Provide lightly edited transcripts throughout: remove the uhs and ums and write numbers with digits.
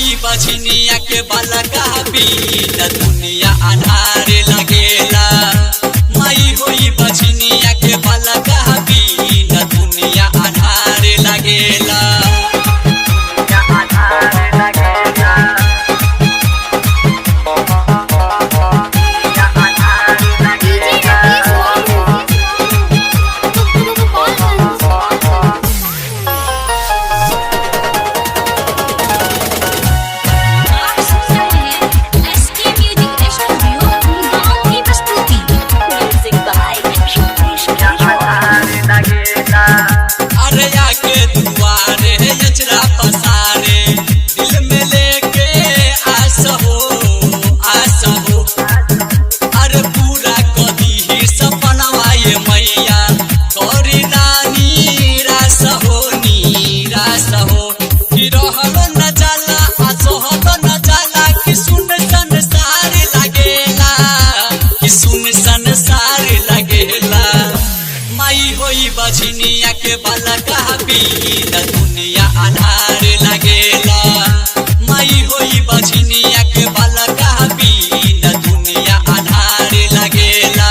होई बछनिया के बालका बीन दुनिया अन्हारे लगेला। माई होई बछनिया के बालका बीन दुनिया अन्हारे लगेला। बछनिया के बालका बीन दुनिया अन्हारे लगेला। माई होई बछनिया के बालका बीन दुनिया अन्हारे लगेला।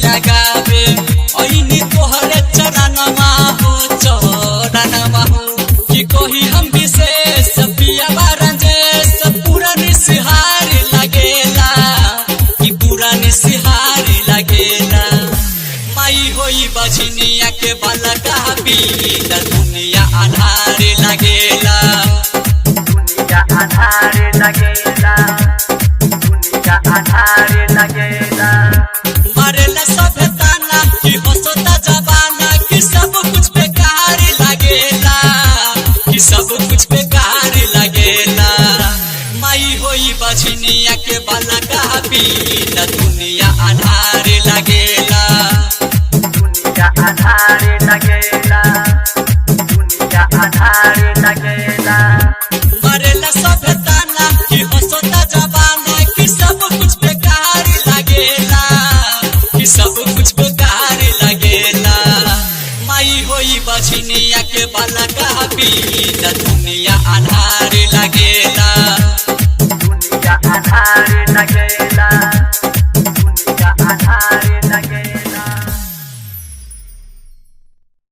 लगावे ऐनी तोहरे चरणवा हो चरणवा हो कि कोही हम विशेष पिया बारंजेश पूरा निसहार लगेला कि पूरा निसहार लगेला। माई होई बछनिया के बालका बीन दुनिया अन्हारे लगेला। दुनिया अन्हारे लगेला। दुनिया अन्हारे लगेला। मरेला सब ताना कि हंसता जबाना कि सब कुछ बेकार लगेला कि सब कुछ बेकार लगेला। माई होई बछनिया के बालका बीन दुनिया अन्हारे लगेला। दुनिया अन्हारे लगेला। दुनिया अन्हारे लगेला। मरेला सब ताना कि हंसता जबाना कि सब कुछ बेकार लगेला सब कुछ बेकार लगेला। माई होई बछनिया के बालका बीन दुनिया अन्हारे लगेला। दुनिया अन्हारे लगेला।